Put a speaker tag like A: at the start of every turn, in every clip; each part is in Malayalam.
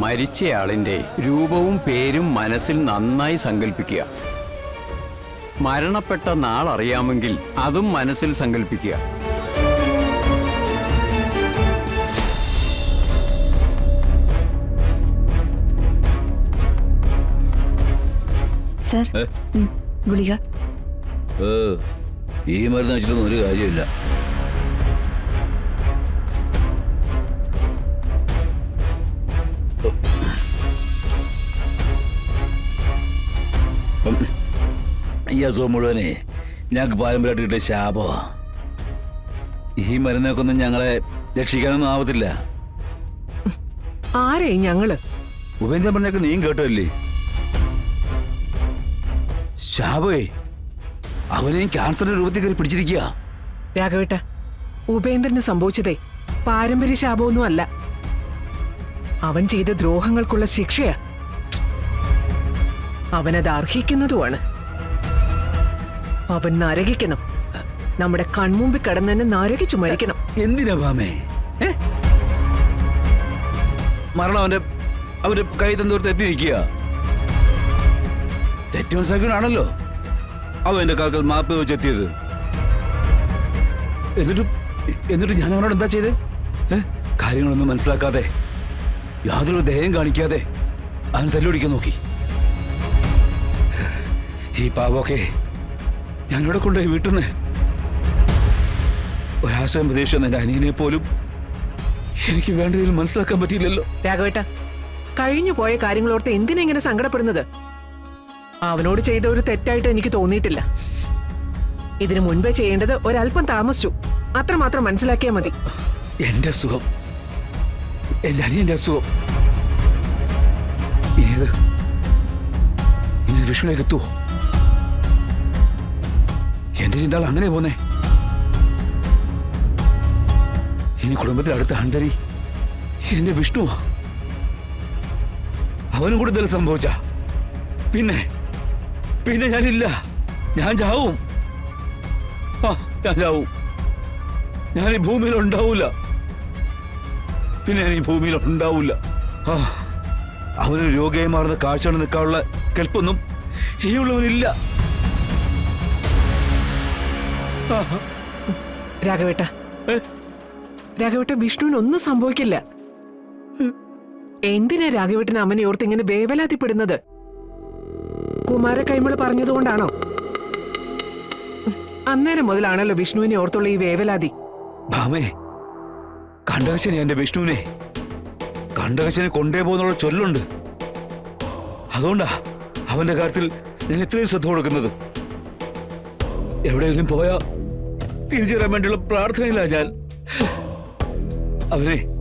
A: മരിച്ചയാളിന്റെ രൂപവും പേരും മനസ്സിൽ നന്നായി സങ്കല്പിക്കുക. മരണപ്പെട്ട നാളറിയാമെങ്കിൽ അതും മനസ്സിൽ സങ്കല്പിക്കുക.
B: സർ, ഗുളിക.
C: ഈ മരുന്ന് വെച്ചിട്ടൊന്നും ഒരു കാര്യമില്ല. ഈ അസുഖം മുഴുവനെ ഞങ്ങൾക്ക് പാരമ്പര്യമായിട്ട് കിട്ടിയ ശാപമാ. ഈ മരുന്നൊക്കെ ഒന്നും ഞങ്ങളെ രക്ഷിക്കാനൊന്നും ആവത്തില്ല.
D: ആരേ ഞങ്ങള്?
C: ഉപേന്ദ്രൻ പറഞ്ഞൊക്കെ നീയും കേട്ടല്ലേ? ശാപേ അവനെയും ക്യാൻസറിന്റെ രൂപത്തിൽ കയറി പിടിച്ചിരിക്കുക.
D: രാഘവേട്ട, ഉപേന്ദ്രന് സംഭവിച്ചതേ പാരമ്പര്യ ശാപമൊന്നും അല്ല. അവൻ ചെയ്ത ദ്രോഹങ്ങൾക്കുള്ള ശിക്ഷയാ. അവനത് അർഹിക്കുന്നതുമാണ്. അവൻ നരകിക്കണം. നമ്മുടെ കൺമുമ്പിൽ കിടന്നെ നരകിച്ചു മരിക്കണം.
C: എന്തിനാ ഭാമേ? മരണം അവന്റെ കൈ തന്തോർത്ത് എത്തി നിൽക്കുക. തെറ്റ് മനസ്സിലാക്കണാണല്ലോ അവന്റെ കാൽക്കൽ മാപ്പ് വെച്ചെത്തിയത്. എന്നിട്ട് ഞാൻ അവനോട് എന്താ ചെയ്ത്? കാര്യങ്ങളൊന്നും മനസ്സിലാക്കാതെ, യാതൊരു ധൈര്യം കാണിക്കാതെ അവൻ തല്ലുപിടിക്കാൻ നോക്കി. ഈ പാവമൊക്കെ ഞാനിവിടെ കൊണ്ടുപോയി വീട്ടിന്ന് ഒരാശ്രയം പ്രതീക്ഷിച്ച എന്റെ അനിയനെ പോലും എനിക്ക് വേണ്ട രീതിയിൽ മനസ്സിലാക്കാൻ പറ്റിയില്ലല്ലോ.
D: രാഘവേട്ട, കഴിഞ്ഞു പോയ കാര്യങ്ങളോർത്ത് എന്തിനാ ഇങ്ങനെ സങ്കടപ്പെടുന്നത്? അവനോട് ചെയ്ത ഒരു തെറ്റായിട്ട് എനിക്ക് തോന്നിയിട്ടില്ല. ഇതിനു മുൻപേ ചെയ്യേണ്ടത് ഒരല്പം താമസിച്ചു, അത്രമാത്രം മനസ്സിലാക്കിയാൽ മതി.
C: എന്റെ അസുഖം, എന്റെ അനിയന്റെ അസുഖം ഇനി വിഷുവിലേക്ക് എത്തുവോ? എന്റെ ചിന്താൾ അങ്ങനെ പോന്നേ. ഇനി കുടുംബത്തിൽ അടുത്ത അന്തരി എന്റെ വിഷ്ണുവാ. അവനും കൂടി എന്തെങ്കിലും സംഭവിച്ച പിന്നെ ഞാനില്ല. ഞാൻ ചാവും. ഞാൻ ചാവും. ഞാൻ ഈ ഭൂമിയിൽ ഉണ്ടാവൂല. പിന്നെ ഞാൻ ഈ ഭൂമിയിൽ ഉണ്ടാവൂല. അവനൊരു രോഗിയായി മാറുന്ന കാഴ്ച നിൽക്കാനുള്ള കെൽപ്പൊന്നും ഈ ഉള്ളവനില്ല.
D: രാഘവേട്ട, വിഷ്ണുവിനൊന്നും സംഭവിക്കില്ല. എന്തിനാ രാഘവേട്ടൻ അമ്മനെ ഓർത്ത് ഇങ്ങനെ വേവലാതിപ്പെടുന്നത്? കുമാര കൈമള് പറഞ്ഞതുകൊണ്ടാണോ? അന്നേരം മുതലാണല്ലോ വിഷ്ണുവിനെ ഓർത്തുള്ള ഈ വേവലാതി.
C: ഭാമേ, കണ്ടകശനെ എന്റെ വിഷ്ണുവിനെ കണ്ടകശനെ കൊണ്ടേ പോകുന്നുള്ള ചൊല്ലുണ്ട്. അതുകൊണ്ടാ അവന്റെ കാര്യത്തിൽ ഞാൻ ഇത്രയും ശ്രദ്ധ കൊടുക്കുന്നത്. എവിടെയെങ്കിലും പോയാ തിരിച്ചു വരാൻ വേണ്ടിയുള്ള പ്രാർത്ഥനയില്ല ഞാൻ.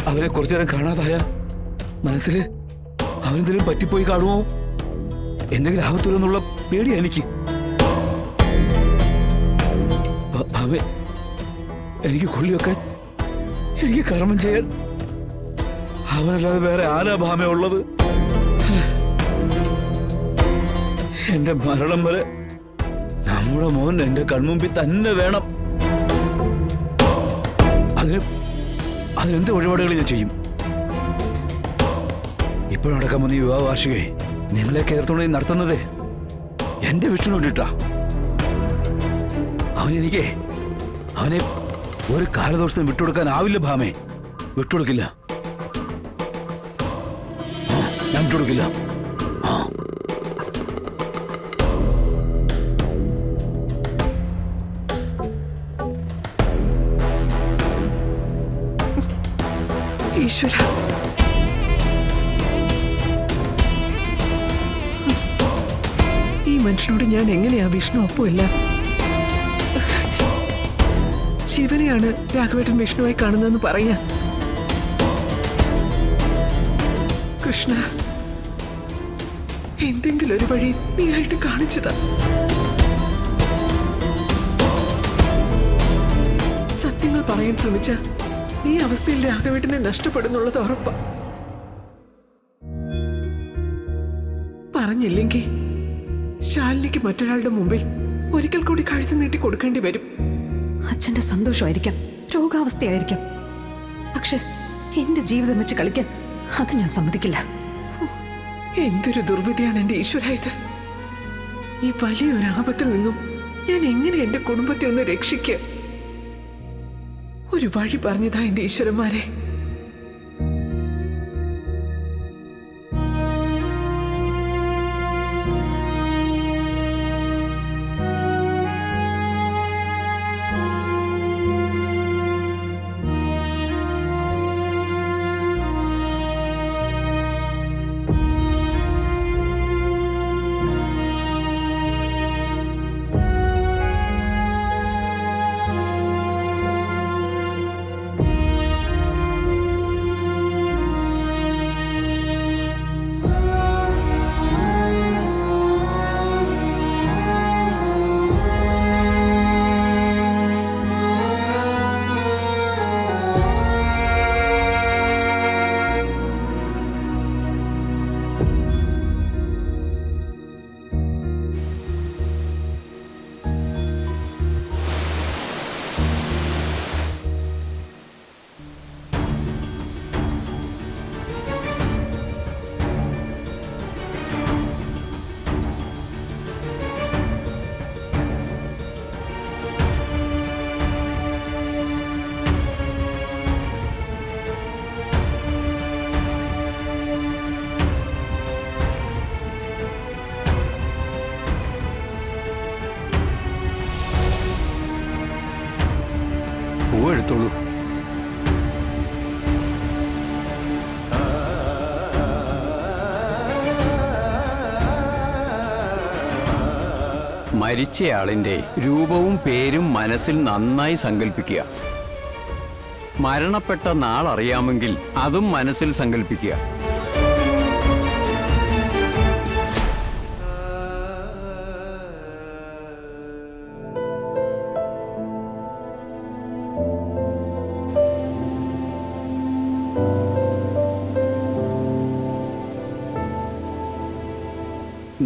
C: അവനെ കുറച്ചു നേരം കാണാതായ മനസ്സിൽ അവനെന്തെങ്കിലും പറ്റിപ്പോയി കാണുമോ, എന്തെങ്കിലും ആവത്തില്ലെന്നുള്ള പേടിയാ എനിക്ക്. ഭാമേ, എനിക്ക് കൊള്ളി വെക്കാൻ, എനിക്ക് കർമ്മം ചെയ്യാൻ അവനല്ലാതെ വേറെ ആരാ ഭാമ ഉള്ളത്? എന്റെ മരണം വരെ നമ്മുടെ മോൻ എന്റെ കൺമുമ്പിൽ തന്നെ വേണം. അതിനെന്ത് വഴിപാടുകൾ ഞാൻ ചെയ്യും. ഇപ്പോഴടക്കം വന്ന് ഈ വിവാഹ വാർഷികയെ നിങ്ങളെയൊക്കെ എതിർത്തോണ്ട് നടത്തുന്നത് എന്റെ വിഷ്ണു വേണ്ടിട്ടാ. അവനെ ഒരു കാലദോഷത്തിന് വിട്ടുകൊടുക്കാനാവില്ല ഭാമേ. വിട്ടുകൊടുക്കില്ല, ഞാൻ വിട്ടുകൊടുക്കില്ല.
D: ഈശ്വര, ഈ മനുഷ്യനോട് ഞാൻ എങ്ങനെയാ വിഷ്ണു ഒപ്പമില്ല? ശിവനെയാണ് രാഘവേട്ടൻ വിഷ്ണുവായി കാണുന്നതെന്ന് പറയാ. കൃഷ്ണ, എന്തെങ്കിലും ഒരു വഴി നീയായിട്ട് കാണിച്ചതാ. സത്യങ്ങൾ പറയാൻ ശ്രമിച്ച ഈ അവസ്ഥയിൽ രാഘവേട്ടനെ നഷ്ടപ്പെടുന്നുള്ളത് ഉറപ്പാ. പറഞ്ഞില്ലെങ്കിൽ ശാലിനിക്ക് മറ്റൊരാളുടെ മുമ്പിൽ ഒരിക്കൽ കൂടി കഴുത്ത് നീട്ടി കൊടുക്കേണ്ടി വരും.
B: അച്ഛന്റെ സന്തോഷമായിരിക്കാം, രോഗാവസ്ഥയായിരിക്കാം, പക്ഷെ എന്റെ ജീവിതം വെച്ച് കളിക്കാൻ അത് ഞാൻ സമ്മതിക്കില്ല.
D: എന്തൊരു ദുർവിധിയാണ് എന്റെ ഈശ്വര ഇത്. ഈ വലിയൊരു ആപത്തിൽ നിന്നും ഞാൻ എങ്ങനെ എന്റെ കുടുംബത്തെ ഒന്ന് രക്ഷിക്കുക? ഒരു വഴി പറഞ്ഞതാ എന്റെ ഈശ്വരന്മാരെ.
A: പൂവെടുത്തോളൂ. മരിച്ചയാളിന്റെ രൂപവും പേരും മനസ്സിൽ നന്നായി സങ്കല്പിക്കുക. മരണപ്പെട്ട നാളറിയാമെങ്കിൽ അതും മനസ്സിൽ സങ്കല്പിക്കുക.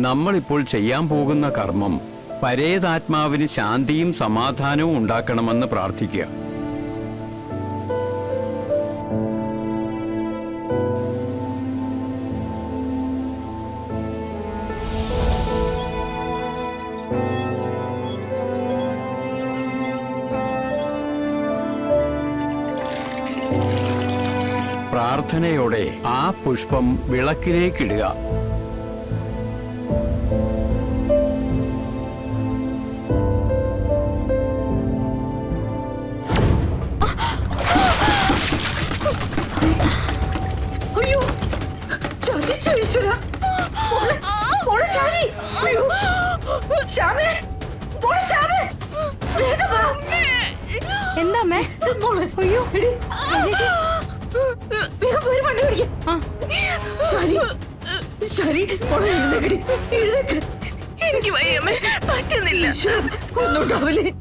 A: നമ്മളിപ്പോൾ ചെയ്യാൻ പോകുന്ന കർമ്മം പരേതാത്മാവിന് ശാന്തിയും സമാധാനവും ഉണ്ടാക്കണമെന്ന് പ്രാർത്ഥിക്കുക. പ്രാർത്ഥനയോടെ ആ പുഷ്പം വിളക്കിലേക്കിടുക.
B: അയ്യോ, ചതിച്ചു ഈശ്വര. മോളെ ശാരി. അയ്യോ, ശ്യാമേ, മോളെ ശ്യാമേ, വേഗം വാ.
E: എന്താ അമ്മേ?
B: മോളെ, അയ്യോ, എടി, ചേച്ചി, വേഗം പോയി വണ്ടി പിടിക്ക്. ശാരി, ശാരി, മോളെ എഴുന്നേക്കടി, എഴുന്നേക്ക്.
E: എനിക്ക് വയ്യമ്മേ, പറ്റുന്നില്ല.
B: ഒന്നും ഉണ്ടാവില്ലേ?